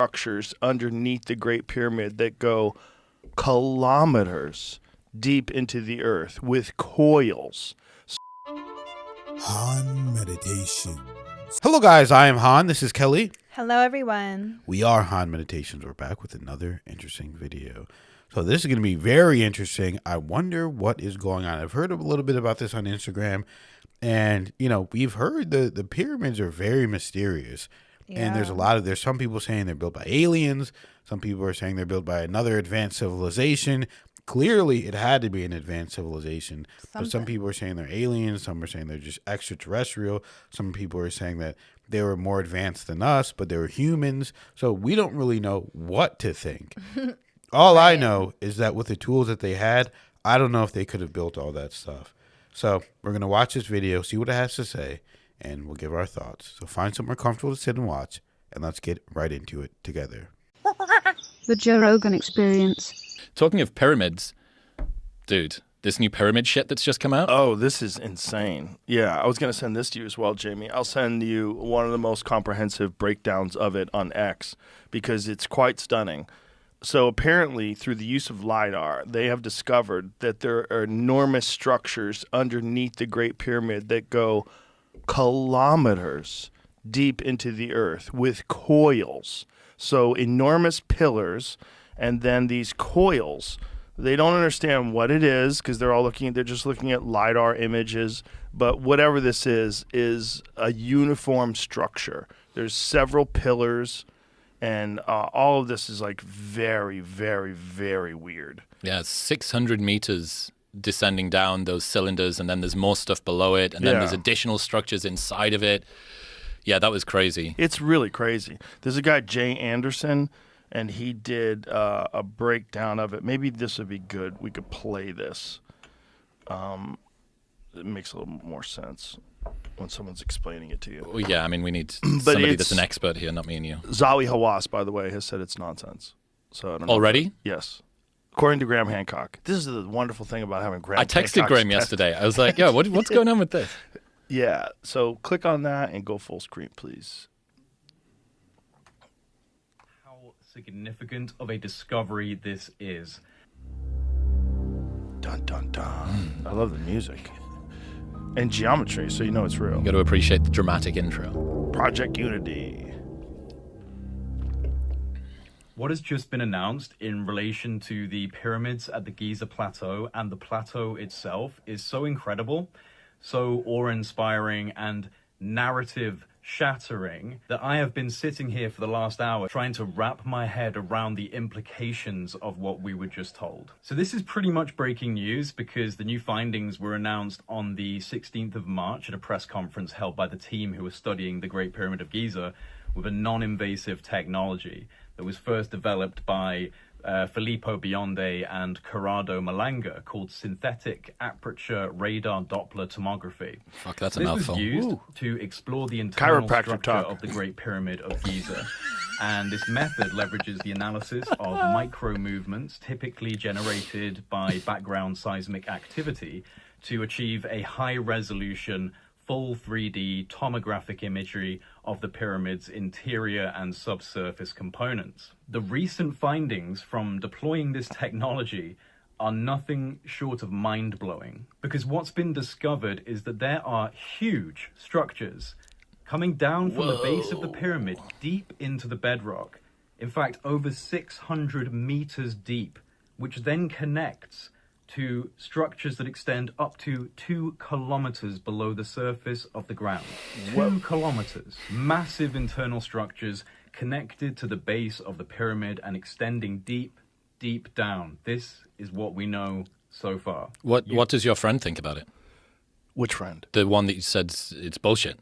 structures underneath the Great Pyramid that go kilometers deep into the earth with coils. Han Meditations. Hello guys, I am Han. This is Kelly. Hello everyone. We are Han Meditations. We're back with another interesting video. So this is going to be very interesting. I wonder what is going on. I've heard a little bit about this on Instagram. And, you know, we've heard the pyramids are very mysterious. Yeah. And there's some people saying they're built by aliens. Some people are saying they're built by another advanced civilization. Clearly, it had to be an advanced civilization. But some people are saying they're aliens. Some are saying they're just extraterrestrial. Some people are saying that they were more advanced than us, but they were humans. So we don't really know what to think. All I know is that with the tools that they had, I don't know if they could have built all that stuff. So we're going to watch this video, see what it has to say, and we'll give our thoughts. So find somewhere comfortable to sit and watch, and let's get right into it together. The Joe Rogan Experience. Talking of pyramids, dude, this new pyramid shit that's just come out. Oh, this is insane. Yeah, I was going to send this to you as well, Jamie. I'll send you one of the most comprehensive breakdowns of it on X because it's quite stunning. So apparently, through the use of LiDAR, they have discovered that there are enormous structures underneath the Great Pyramid that go kilometers deep into the earth with coils. So enormous pillars, and then these coils. They don't understand what it is because they're just looking at LiDAR images. But whatever this is a uniform structure. There's several pillars. And all of this is like very, very, very weird. Yeah, 600 meters descending down those cylinders, and then there's more stuff below it, and then there's additional structures inside of it. Yeah, that was crazy. It's really crazy. There's a guy, Jay Anderson, and he did a breakdown of it. Maybe this would be good. We could play this. It makes a little more sense when someone's explaining it to you. Well, yeah, I mean, we need somebody that's an expert here, not me and you. Zawi Hawass, by the way, has said it's nonsense. So I don't know. Already? Yes. According to Graham Hancock. This is the wonderful thing about having Graham Hancock. I texted Graham yesterday. I was like, yo, what's going on with this? Yeah, so click on that and go full screen, please. How significant of a discovery this is. Dun, dun, dun. I love the music. And geometry, so you know it's real. You got to appreciate the dramatic intro. Project Unity. What has just been announced in relation to the pyramids at the Giza Plateau and the plateau itself is so incredible, so awe-inspiring and narrative-shattering that I have been sitting here for the last hour trying to wrap my head around the implications of what we were just told. So this is pretty much breaking news because the new findings were announced on the 16th of March at a press conference held by the team who was studying the Great Pyramid of Giza with a non-invasive technology that was first developed by Filippo Bionde and Corrado Malanga called synthetic aperture radar Doppler tomography. Fuck, that's a mouthful. This was used to explore the internal structure of the Great Pyramid of Giza. And this method leverages the analysis of micro movements typically generated by background seismic activity to achieve a high resolution full 3D tomographic imagery of the pyramid's interior and subsurface components. The recent findings from deploying this technology are nothing short of mind-blowing, because what's been discovered is that there are huge structures coming down from the base of the pyramid deep into the bedrock, in fact over 600 meters deep, which then connects to structures that extend up to 2 kilometers below the surface of the ground. 2 kilometers. Massive internal structures connected to the base of the pyramid and extending deep, deep down. This is what we know so far. What does your friend think about it? Which friend? The one that you said it's bullshit.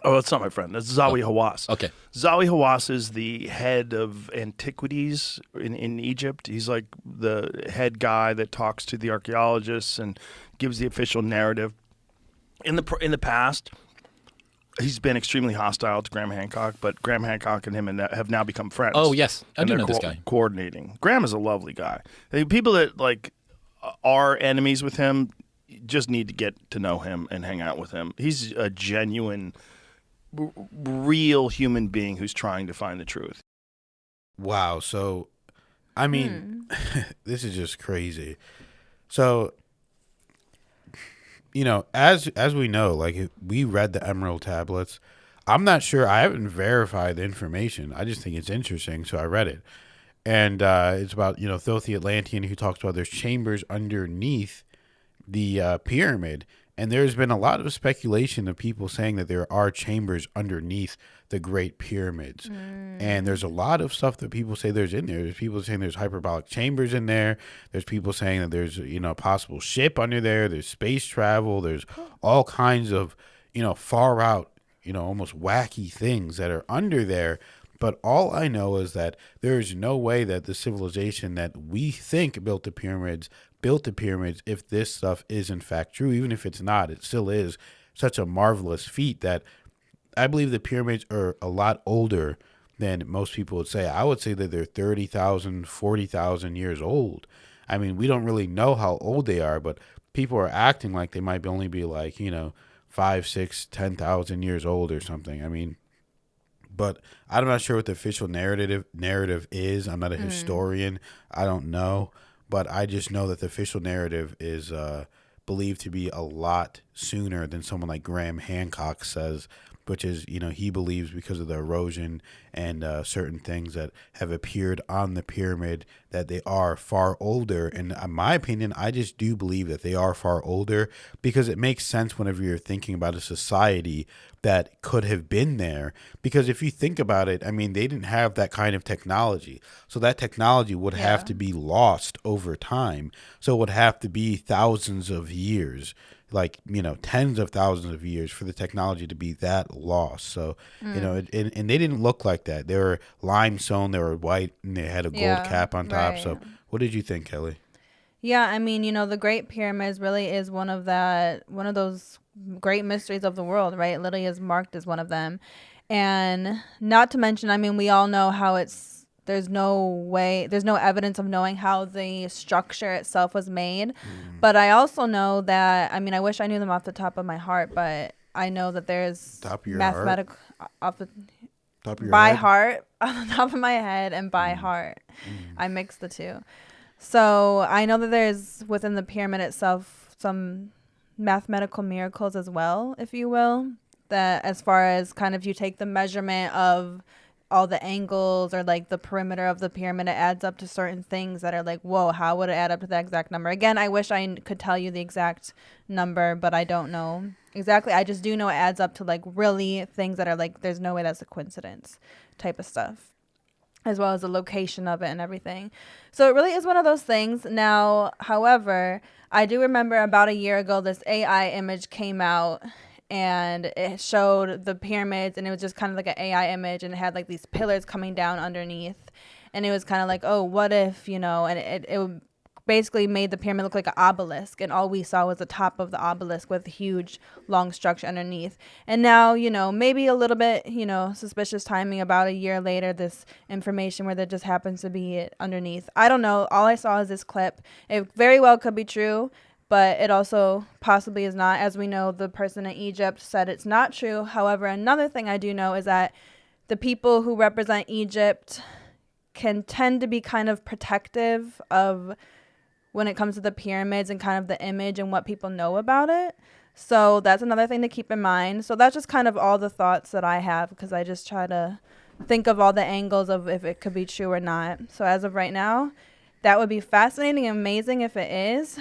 Oh, that's not my friend. That's Zawi Hawass. Okay. Zawi Hawass is the head of antiquities in Egypt. He's like the head guy that talks to the archaeologists and gives the official narrative. In the past, he's been extremely hostile to Graham Hancock, but Graham Hancock and him have now become friends. Oh, yes. I do know this guy. Coordinating. Graham is a lovely guy. People that like are enemies with him just need to get to know him and hang out with him. He's a genuine real human being who's trying to find the truth. Wow. So, I mean, this is just crazy. So, as we know, like we read the Emerald tablets. I'm not sure. I haven't verified the information. I just think it's interesting, so I read it. And it's about, Filthy Atlantean, who talks about there's chambers underneath the pyramid. And there's been a lot of speculation of people saying that there are chambers underneath the Great Pyramids. And there's a lot of stuff that people say there's in there. There's people saying there's hyperbolic chambers in there. There's people saying that there's, a possible ship under there. There's space travel. There's all kinds of, far out, almost wacky things that are under there. But all I know is that there is no way that the civilization that we think built the pyramids if this stuff is in fact true. Even if it's not, it still is such a marvelous feat that I believe the pyramids are a lot older than most people would say. I would say that they're 30,000, 40,000 years old. I mean, we don't really know how old they are, but people are acting like they might only be like, 5, 6, 10,000 years old or something. I mean, but I'm not sure what the official narrative is. I'm not a historian. I don't know. But I just know that the official narrative is believed to be a lot sooner than someone like Graham Hancock says, which is, he believes because of the erosion and certain things that have appeared on the pyramid that they are far older. And in my opinion, I just do believe that they are far older because it makes sense whenever you're thinking about a society that could have been there. Because if you think about it, I mean, they didn't have that kind of technology. So that technology would have to be lost over time. So it would have to be thousands of years, like, tens of thousands of years for the technology to be that lost. So, and they didn't look like that. They were limestone, they were white, and they had a gold cap on top. Right. So what did you think, Kelly? Yeah, I mean, the Great Pyramids really is one of those great mysteries of the world, right? It literally is marked as one of them. And not to mention, I mean, we all know how there's no evidence of knowing how the structure itself was made. But I also know that, I mean, I wish I knew them off the top of my heart, but I know that there's mathematical off the top of your by head? Heart, on the top of my head, and by heart. I mix the two. So I know that there's within the pyramid itself some mathematical miracles as well, if you will, that as far as kind of you take the measurement of all the angles or like the perimeter of the pyramid, it adds up to certain things that are like, whoa, how would it add up to that exact number? Again, I wish I could tell you the exact number, but I don't know exactly. I just do know it adds up to like really things that are like, there's no way that's a coincidence type of stuff, as well as the location of it and everything. So it really is one of those things. Now, however, I do remember about a year ago, this AI image came out and it showed the pyramids, and it was just kind of like an AI image, and it had like these pillars coming down underneath, and it was kind of like, oh, what if, and it basically made the pyramid look like an obelisk, and all we saw was the top of the obelisk with a huge long structure underneath. And now, maybe a little bit, suspicious timing, about a year later, this information where there just happens to be underneath. I don't know. All I saw is this clip. It very well could be true, but it also possibly is not. As we know, the person in Egypt said it's not true. However, another thing I do know is that the people who represent Egypt can tend to be kind of protective of when it comes to the pyramids and kind of the image and what people know about it. So that's another thing to keep in mind. So that's just kind of all the thoughts that I have, because I just try to think of all the angles of if it could be true or not. So as of right now, that would be fascinating and amazing if it is.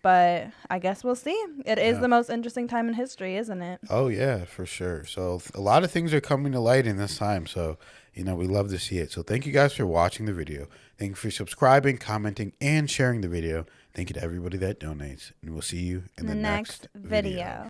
But I guess we'll see. It is the most interesting time in history, isn't it? Oh, yeah, for sure. So a lot of things are coming to light in this time. So, we love to see it. So thank you guys for watching the video. Thank you for subscribing, commenting, and sharing the video. Thank you to everybody that donates. And we'll see you in the next video.